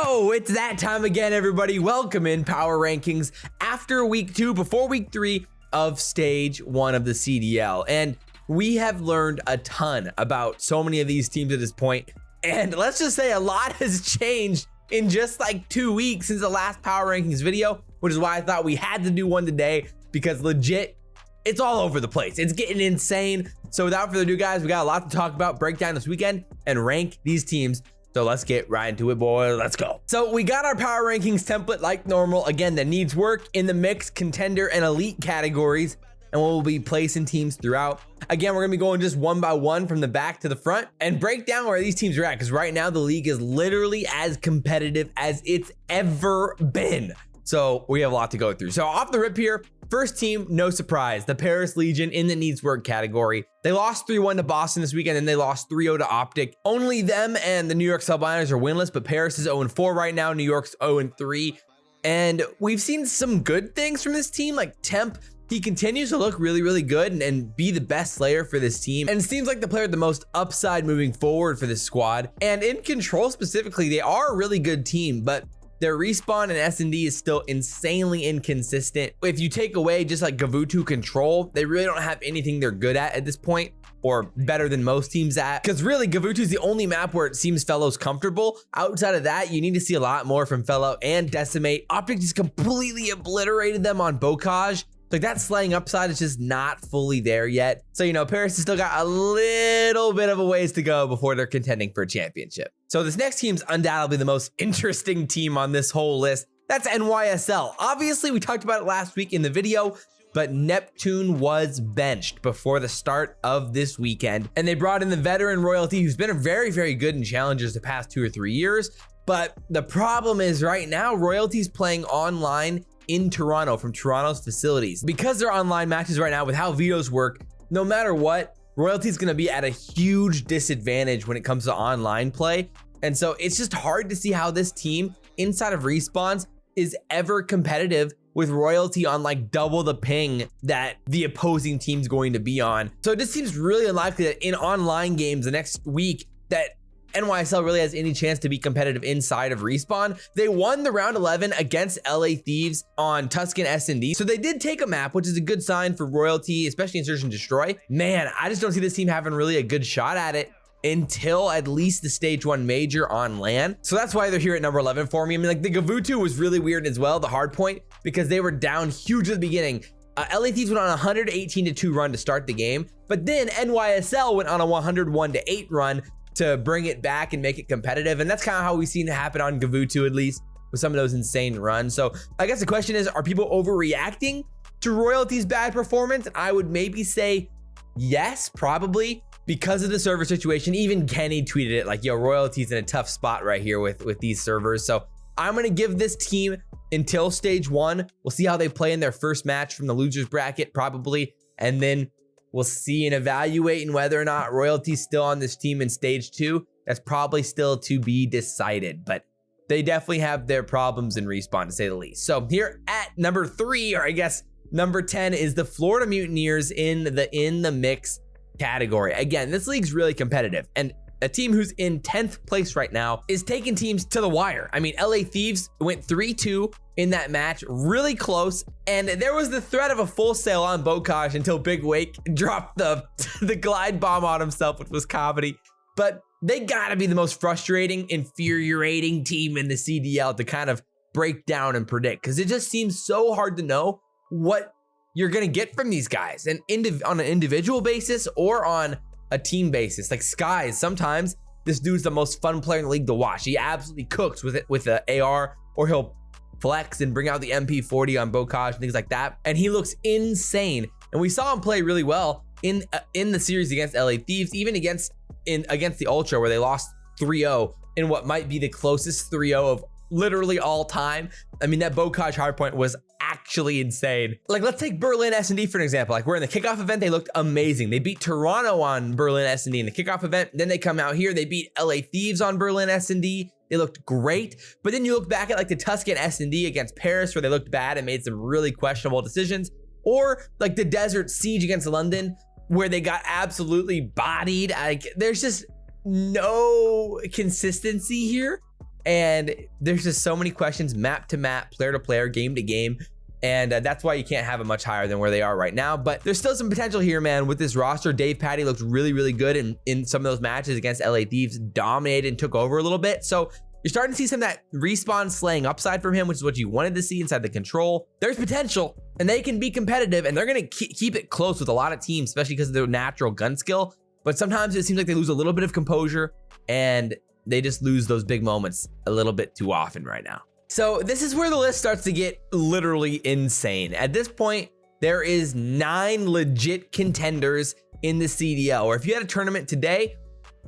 Oh, it's that time again, everybody. Welcome in Power Rankings after week 2, before week 3 of stage 1 of the CDL. And we have learned a ton about so many of these teams at this point. And let's just say a lot has changed in just like 2 weeks since the last Power Rankings video, which is why I thought we had to do one today, because legit, it's all over the place. It's getting insane. So without further ado, guys, we got a lot to talk about, break down this weekend, and rank these teams. So let's get right into it, boy. Let's go. So we got our Power Rankings template like normal. Again, that needs work in the mix, contender, and elite categories. And we'll be placing teams throughout. Again, we're gonna be going just one by one from the back to the front and break down where these teams are at, because right now the league is literally as competitive as it's ever been. So we have a lot to go through. So off the rip here, first team, no surprise, the Paris Legion in the needs work category. They lost 3-1 to Boston this weekend, and they lost 3-0 to Optic. Only them and the New York Subliners are winless, but Paris is 0-4 right now. New York's 0-3. And we've seen some good things from this team, like Temp. He continues to look really, really good and be the best slayer for this team. And it seems like the player with the most upside moving forward for this squad. And in Control specifically, they are a really good team, but their respawn and S&D is still insanely inconsistent. If you take away just like Gavutu Control, they really don't have anything they're good at this point, or better than most teams at. Because really, Gavutu is the only map where it seems Fellow's comfortable. Outside of that, you need to see a lot more from Fellow and Decimate. Optic just completely obliterated them on Bocage. Like that slaying upside is just not fully there yet. So, you know, Paris has still got a little bit of a ways to go before they're contending for a championship. So this next team's undoubtedly the most interesting team on this whole list. That's NYSL. Obviously, we talked about it last week in the video, but Neptune was benched before the start of this weekend. And they brought in the veteran Royalty, who's been very, very good in challengers the past 2 or 3 years. But the problem is right now, Royalty's playing online in Toronto from Toronto's facilities. Because they're online matches right now with how vetoes work, no matter what, Royalty's gonna be at a huge disadvantage when it comes to online play. And so it's just hard to see how this team inside of Respawns is ever competitive with Royalty on like double the ping that the opposing team's going to be on. So it just seems really unlikely that in online games the next week that NYSL really has any chance to be competitive inside of Respawn. They won the round 11 against LA Thieves on Tuscan S&D. So they did take a map, which is a good sign for Royalty, especially in Search and Destroy. Man, I just don't see this team having really a good shot at it until at least the stage 1 major on LAN. So that's why they're here at number 11 for me. I mean, like the Gavutu was really weird as well, the hard point, because they were down huge at the beginning. LA Thieves went on a 118-2 run to start the game, but then NYSL went on a 101-8 run to bring it back and make it competitive. And that's kind of how we've seen it happen on Gavutu, at least with some of those insane runs. So I guess the question is, are people overreacting to Royalty's bad performance? I would maybe say yes, probably, because of the server situation. Even Kenny tweeted it like, yo, Royalty's in a tough spot right here with these servers. So I'm gonna give this team until stage 1. We'll see how they play in their first match from the losers bracket, probably. And then we'll see and evaluate whether or not Royalty's still on this team in stage 2. That's probably still to be decided, but they definitely have their problems in Respawn, to say the least. So here at number 3, or I guess number 10, is the Florida Mutineers in the mix category. Again, this league's really competitive, and a team who's in 10th place right now is taking teams to the wire. I mean, LA Thieves went 3-2 in that match, really close. And there was the threat of a full sale on Bocage until Big Wake dropped the glide bomb on himself, which was comedy. But they gotta be the most frustrating, infuriating team in the CDL to kind of break down and predict, because it just seems so hard to know what you're gonna get from these guys, and on an individual basis or on a team basis. Like Skies, sometimes this dude's the most fun player in the league to watch. He absolutely cooks with it, with the AR, or he'll flex and bring out the MP40 on Bocage and things like that. And he looks insane. And we saw him play really well in the series against LA Thieves, even against the Ultra, where they lost 3-0 in what might be the closest 3-0 of literally all time. I mean, that Bocage hardpoint was actually insane. Like, let's take Berlin S&D for an example. Like, we're in the kickoff event, they looked amazing. They beat Toronto on Berlin S&D in the kickoff event. Then they come out here, they beat LA Thieves on Berlin S&D. They looked great. But then you look back at like the Tuscan S&D against Paris, where they looked bad and made some really questionable decisions. Or like the Desert Siege against London, where they got absolutely bodied. Like, there's just no consistency here. And there's just so many questions, map to map, player to player, game to game. And that's why you can't have it much higher than where they are right now. But there's still some potential here, man. With this roster, Dave Patty looked really, really good in some of those matches against LA Thieves, dominated and took over a little bit. So you're starting to see some of that respawn slaying upside from him, which is what you wanted to see inside the control. There's potential, and they can be competitive, and they're going to keep it close with a lot of teams, especially because of their natural gun skill. But sometimes it seems like they lose a little bit of composure, and they just lose those big moments a little bit too often right now. So this is where the list starts to get literally insane. At this point, there is 9 legit contenders in the CDL, or if you had a tournament today,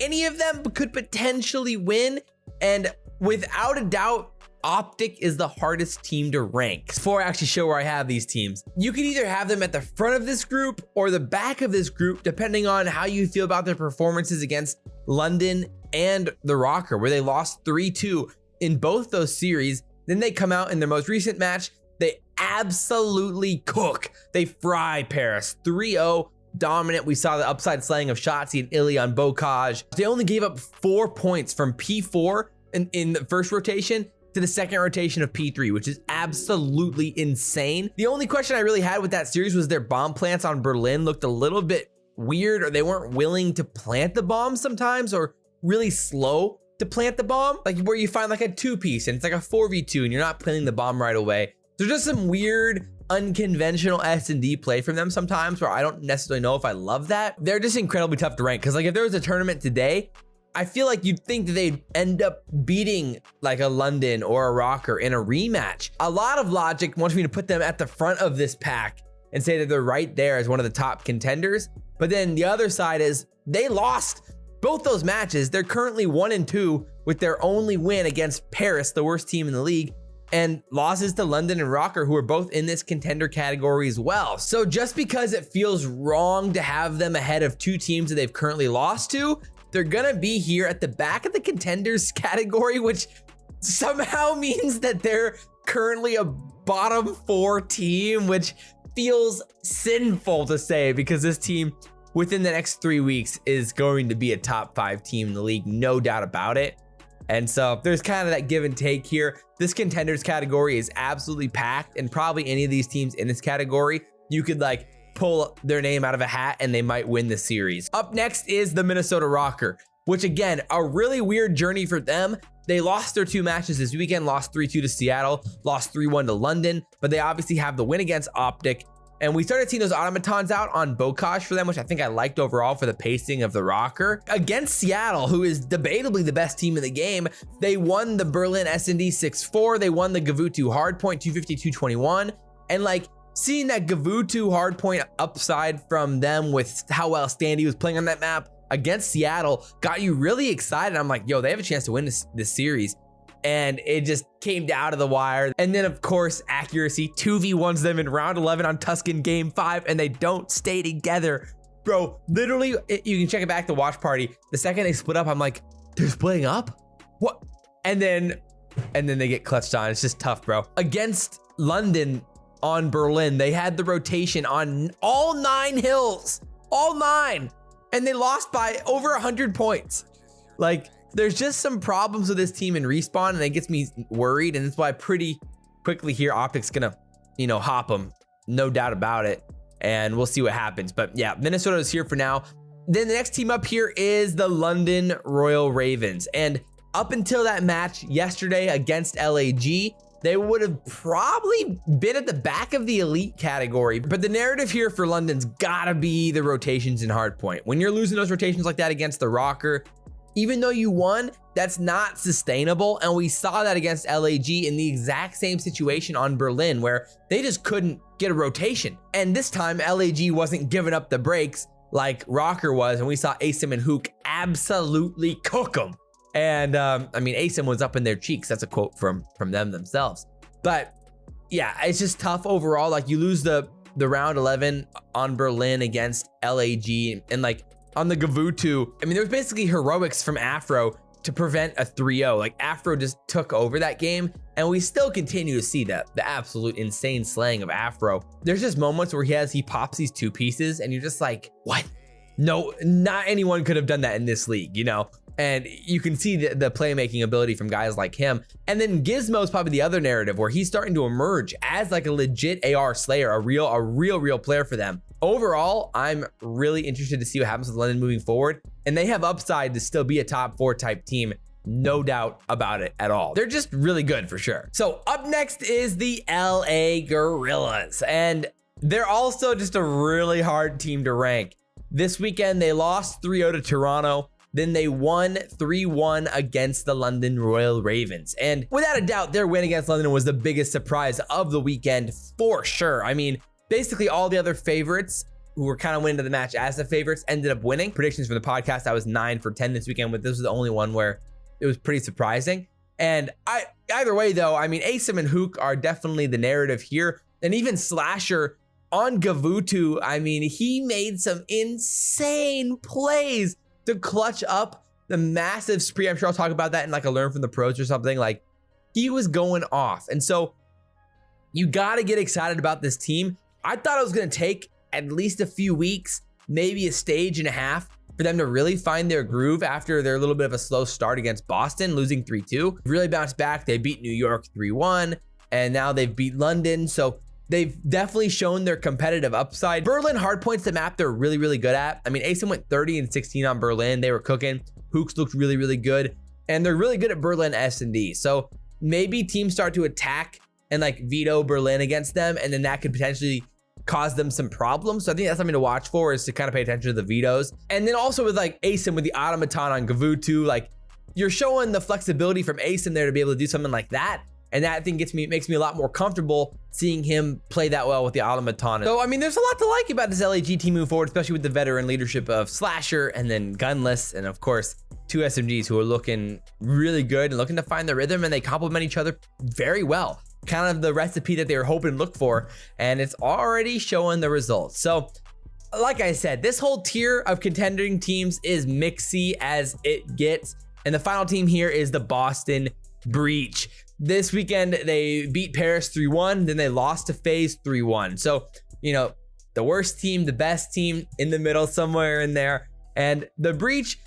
any of them could potentially win. And without a doubt, Optic is the hardest team to rank. Before I actually show where I have these teams, you can either have them at the front of this group or the back of this group, depending on how you feel about their performances against London and the Røkkr, where they lost 3-2 in both those series. Then they come out in their most recent match, they absolutely cook. They fry Paris 3-0, dominant. We saw the upside slaying of Shotzi and Illy on Bocage. They only gave up 4 points from P4 in the first rotation to the second rotation of P3, which is absolutely insane. The only question I really had with that series was their bomb plants on Berlin looked a little bit weird, or they weren't willing to plant the bomb sometimes, or really slow to plant the bomb, like where you find like a 2-piece and it's like a 4v2 and you're not planting the bomb right away. There's just some weird unconventional S&D play from them sometimes where I don't necessarily know if I love that. They're just incredibly tough to rank, because like if there was a tournament today, I feel like you'd think that they'd end up beating like a London or a Røkkr in a rematch. A lot of logic wants me to put them at the front of this pack and say that they're right there as one of the top contenders. But then the other side is they lost both those matches. They're currently 1-2 with their only win against Paris, the worst team in the league, and losses to London and Røkkr, who are both in this contender category as well. So just because it feels wrong to have them ahead of 2 teams that they've currently lost to, they're gonna be here at the back of the contenders category, which somehow means that they're currently a bottom 4 team, which feels sinful to say, because this team within the next 3 weeks is going to be a top 5 team in the league, no doubt about it. And so there's kind of that give and take here. This contenders category is absolutely packed, and probably any of these teams in this category, you could like pull their name out of a hat and they might win the series. Up next is the Minnesota Røkkr, which again, a really weird journey for them. They lost their 2 matches this weekend, lost 3-2 to Seattle, lost 3-1 to London, but they obviously have the win against Optic. And we started seeing those automatons out on Bocage for them, which I think I liked overall for the pacing of the Røkkr. Against Seattle, who is debatably the best team in the game, they won the Berlin S&D 6-4. They won the Gavutu hardpoint 250-221. And like seeing that Gavutu hardpoint upside from them with how well Standy was playing on that map against Seattle got you really excited. I'm like, yo, they have a chance to win this series. And it just came down to the wire. And then of course, accuracy 2v1s them in round 11 on Tuscan game 5, and they don't stay together. Bro, literally, you can check it back, the watch party. The second they split up, I'm like, they're splitting up? What? And then they get clutched on. It's just tough, bro. Against London on Berlin, they had the rotation on all 9 hills, all 9, and they lost by over 100 points. Like, there's just some problems with this team in respawn, and it gets me worried. And that's why pretty quickly here, Optic's gonna, hop them, no doubt about it. And we'll see what happens. But yeah, Minnesota is here for now. Then the next team up here is the London Royal Ravens. And up until that match yesterday against LAG, they would have probably been at the back of the elite category. But the narrative here for London's gotta be the rotations in hardpoint. When you're losing those rotations like that against the Røkkr, even though you won, that's not sustainable. And we saw that against LAG in the exact same situation on Berlin, where they just couldn't get a rotation. And this time LAG wasn't giving up the breaks like Røkkr was, and we saw Asim and Hook absolutely cook them. And I mean, Asim was up in their cheeks. That's a quote from them themselves. But yeah, it's just tough overall. Like, you lose the round 11 on Berlin against LAG, and like on the Gavutu, I mean, there was basically heroics from Afro to prevent a 3-0. Like, Afro just took over that game, and we still continue to see the absolute insane slaying of Afro. There's just moments where he pops these 2 pieces, and you're just like, what? No, not anyone could have done that in this league, And you can see the playmaking ability from guys like him. And then Gizmo's probably the other narrative where he's starting to emerge as like a legit AR slayer, a real player for them. Overall, I'm really interested to see what happens with London moving forward. And they have upside to still be a top 4 type team. No doubt about it at all. They're just really good for sure. So up next is the LA Guerrillas. And they're also just a really hard team to rank. This weekend, they lost 3-0 to Toronto. Then they won 3-1 against the London Royal Ravens. And without a doubt, their win against London was the biggest surprise of the weekend for sure. I mean, basically all the other favorites who were kind of winning the match as the favorites ended up winning. Predictions for the podcast, I was 9 for 10 this weekend, but this was the only one where it was pretty surprising. And either way though, I mean, Asim and Hook are definitely the narrative here. And even Slasher on Gavutu, I mean, he made some insane plays to clutch up the massive spree. I'm sure I'll talk about that in like a learn from the pros or something. Like, he was going off. And so you got to get excited about this team. I thought it was going to take at least a few weeks, maybe a stage and a half for them to really find their groove after their little bit of a slow start against Boston, losing 3-2. Really bounced back. They beat New York 3-1, and now they've beat London. So they've definitely shown their competitive upside. Berlin hardpoints the map they're really good at. I mean, Asim went 30-16 on Berlin. They were cooking. Hooks looked really good. And they're really good at Berlin S&D. So maybe teams start to attack and like veto Berlin against them. And then that could potentially cause them some problems. So I think that's something to watch for, is to kind of pay attention to the vetoes. And then also with like Asim with the automaton on Gavutu, like you're showing the flexibility from Asim there to be able to do something like that. And that I think makes me a lot more comfortable seeing him play that well with the automaton. So, I mean, there's a lot to like about this LAG team moving forward, especially with the veteran leadership of Slasher and then Gunless. And of course, 2 SMGs who are looking really good and looking to find their rhythm, and they complement each other very well. Kind of the recipe that they were hoping to look for, and it's already showing the results. So, like I said, this whole tier of contending teams is mixy as it gets. And the final team here is the Boston Breach. This weekend, they beat Paris 3-1, then they lost to Faze 3-1. So, you know, the worst team, the best team in the middle, somewhere in there. And the Breach,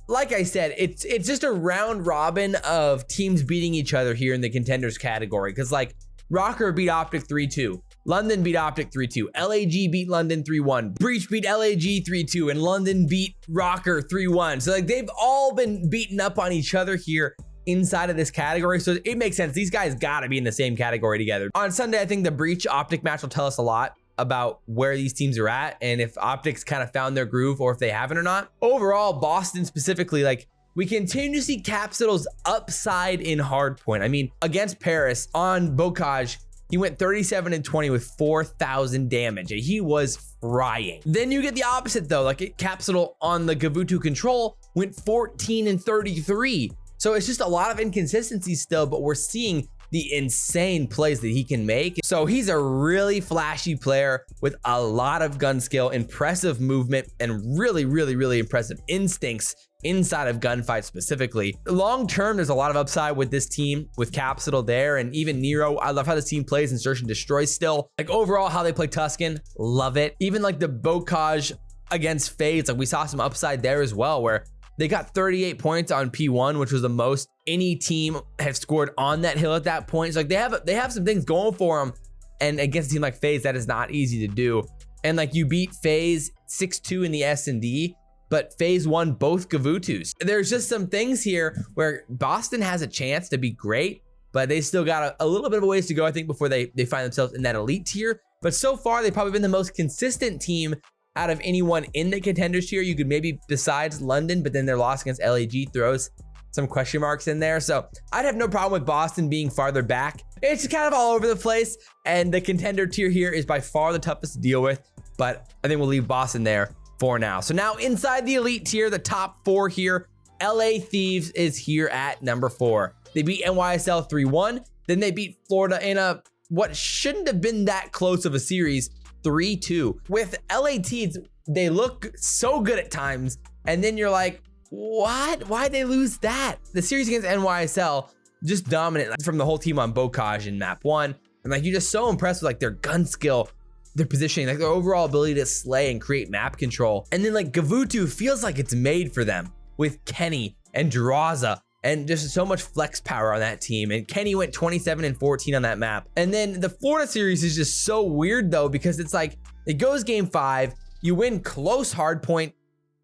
like I said, it's just a round robin of teams beating each other here in the contenders category. Because like Røkkr beat Optic 3-2. London beat Optic 3-2. LAG beat London 3-1. Breach beat LAG 3-2. And London beat Røkkr 3-1. So like they've all been beaten up on each other here inside of this category. So it makes sense. These guys got to be in the same category together. On Sunday, I think the Breach Optic match will tell us a lot about where these teams are at and if Optics kind of found their groove or if they haven't or not. Overall, Boston specifically, like we continue to see Capsutal's upside in hardpoint. I mean, against Paris on Bocage, he went 37-20 with 4,000 damage. He was frying. Then you get the opposite though, like Capsutal on the Gavutu control went 14-33. So it's just a lot of inconsistencies still, but we're seeing the insane plays that he can make. So he's a really flashy player with a lot of gun skill, impressive movement, and really impressive instincts inside of gunfights specifically. Long term, there's a lot of upside with this team, with Capsutal there, and even Nero. I love how this team plays in Search and Destroy still. Like overall, how they play Tuscan, love it. Even like the Bocage against Faze, like we saw some upside there as well, where they got 38 points on P1, which was the most any team have scored on that hill at that point. So like they have some things going for them. And against a team like Faze, that is not easy to do. And like you beat Faze 6-2 in the S&D, but Faze won both Gavutus. There's just some things here where Boston has a chance to be great, but they still got a little bit of a ways to go, I think, before they find themselves in that elite tier. But so far, they've probably been the most consistent team out of anyone in the contenders tier. You could maybe, besides London, but then their loss against LAG throws some question marks in there. So I'd have no problem with Boston being farther back. It's kind of all over the place, and the contender tier here is by far the toughest to deal with, but I think we'll leave Boston there for now. So now inside the elite tier, the top 4 here, LA Thieves is here at number 4. They beat NYSL 3-1. Then they beat Florida in a what shouldn't have been that close of a series, 3-2. With LA Thieves, they look so good at times, and then you're like, what? Why'd they lose that? The series against NYSL, just dominant from the whole team on Bocage in map 1. And like, you're just so impressed with like their gun skill, their positioning, like their overall ability to slay and create map control. And then like Gavutu feels like it's made for them with Kenny and Drazah, and just so much flex power on that team. And Kenny went 27 and 14 on that map. And then the Florida series is just so weird though, because it's like, it goes game 5, you win close hardpoint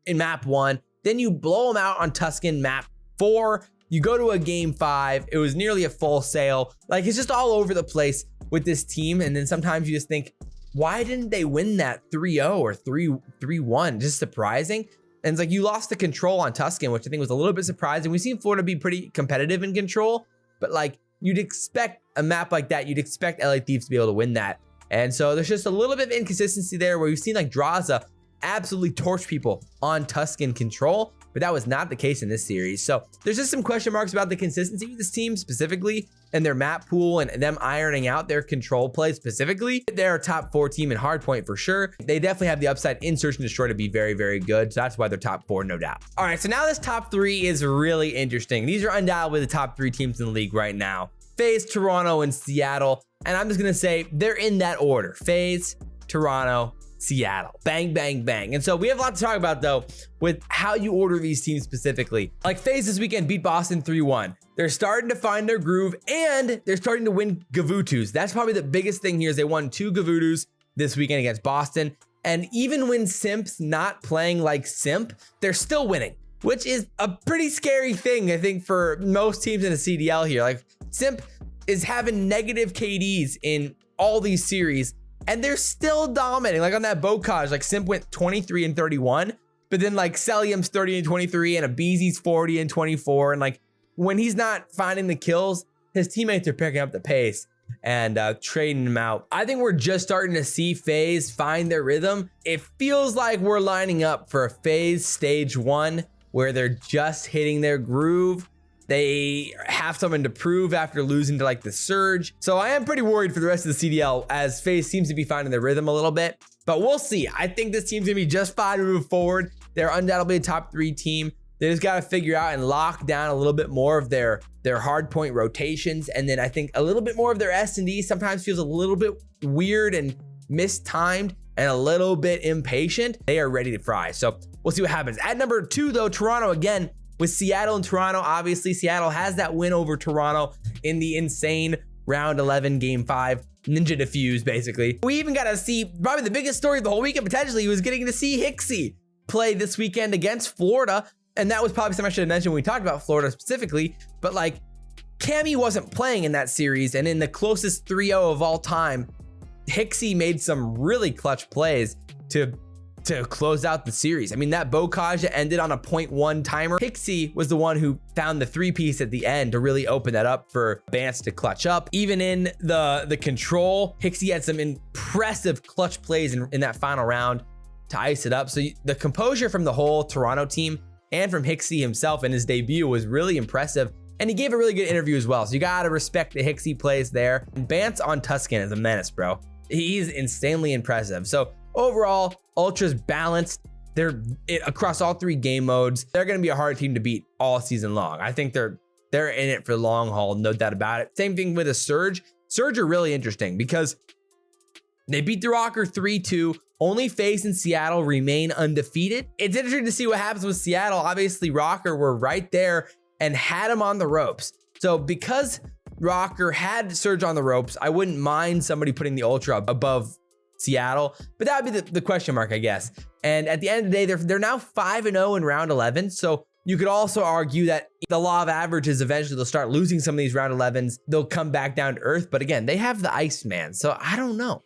in map 1, then you blow them out on Tuscan map 4, you go to a game 5, it was nearly a full sale. Like, it's just all over the place with this team. And then sometimes you just think, why didn't they win that 3-0 or 3-1? Just surprising. And it's like, you lost the control on Tuscan, which I think was a little bit surprising. We've seen Florida be pretty competitive in control, but like, you'd expect a map like that, you'd expect LA Thieves to be able to win that. And so there's just a little bit of inconsistency there, where we've seen like Drazah absolutely torch people on Tuscan control, but that was not the case in this series. So there's just some question marks about the consistency of this team specifically, and their map pool, and them ironing out their control play specifically. They're a top 4 team in hardpoint for sure. They definitely have the upside in search and destroy to be very, very good. So that's why they're top 4, no doubt. All right, so now this top 3 is really interesting. These are undoubtedly the top 3 teams in the league right now: Faze, Toronto, and Seattle. And I'm just gonna say they're in that order: Faze, Toronto, Seattle. Bang, bang, bang. And so we have a lot to talk about though with how you order these teams specifically. Like Faze this weekend beat Boston 3-1. They're starting to find their groove, and they're starting to win Gavutus. That's probably the biggest thing here, is they won 2 Gavutus this weekend against Boston. And even when Simp's not playing like Simp, they're still winning, which is a pretty scary thing, I think, for most teams in the CDL here. Like, Simp is having negative KDs in all these series, and they're still dominating. Like on that Bocage, like Simp went 23 and 31, but then like Celium's 30 and 23, and Abeezy's 40 and 24. And like, when he's not finding the kills, his teammates are picking up the pace and trading him out. I think we're just starting to see Faze find their rhythm. It feels like we're lining up for a Faze stage 1, where they're just hitting their groove. They have something to prove after losing to like the Surge. So I am pretty worried for the rest of the CDL, as Faze seems to be finding their rhythm a little bit, but we'll see. I think this team's gonna be just fine to move forward. They're undoubtedly a top 3 team. They just got to figure out and lock down a little bit more of their hard point rotations. And then I think a little bit more of their S&D sometimes feels a little bit weird and mistimed and a little bit impatient. They are ready to fry. So we'll see what happens. At number 2 though, Toronto again. With Seattle and Toronto, obviously Seattle has that win over Toronto in the insane round 11 game 5 ninja defuse basically. We even got to see probably the biggest story of the whole weekend potentially, was getting to see Hixie play this weekend against Florida. And that was probably something I should have mentioned when we talked about Florida specifically, but like, Cammy wasn't playing in that series, and in the closest 3-0 of all time, Hixie made some really clutch plays to close out the series. I mean, that Bocage ended on a 0.1 timer. Hixie was the one who found the 3-piece at the end to really open that up for Bance to clutch up. Even in the control, Hixie had some impressive clutch plays in that final round to ice it up. So the composure from the whole Toronto team and from Hixie himself in his debut was really impressive. And he gave a really good interview as well. So you gotta respect the Hixie plays there. And Bance on Tuscan is a menace, bro. He's insanely impressive. So overall, Ultra's balanced. They're across all 3 game modes. They're gonna be a hard team to beat all season long. I think they're in it for the long haul, no doubt about it. Same thing with a Surge. Surge are really interesting because they beat the Røkkr 3-2. Only Faze and Seattle remain undefeated. It's interesting to see what happens with Seattle. Obviously, Røkkr were right there and had him on the ropes. So because Røkkr had Surge on the ropes, I wouldn't mind somebody putting the Ultra above Seattle, but that would be the question mark, I guess. And at the end of the day, they're now 5-0 in round 11. So you could also argue that the law of averages, eventually they'll start losing some of these round 11s. They'll come back down to earth. But again, they have the Iceman. So I don't know.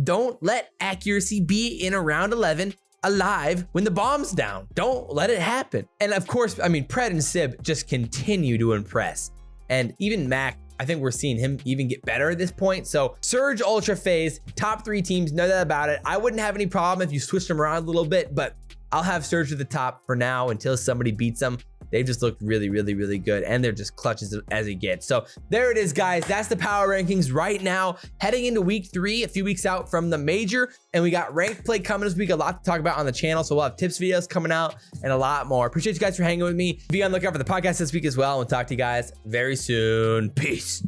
Don't let accuracy be in a round 11 alive when the bomb's down. Don't let it happen. And of course, I mean, Pred and Sib just continue to impress. And even Mac, I think we're seeing him even get better at this point. So Surge, Ultra, Faze, top 3 teams, no doubt about it. I wouldn't have any problem if you switched them around a little bit, but I'll have Surge at the top for now until somebody beats them. They've just looked really, really, really good, and they're just clutch as it gets. So there it is, guys. That's the power rankings right now, heading into week 3, a few weeks out from the major, and we got ranked play coming this week. A lot to talk about on the channel, so we'll have tips videos coming out and a lot more. Appreciate you guys for hanging with me. Be on the lookout for the podcast this week as well, and we'll talk to you guys very soon. Peace.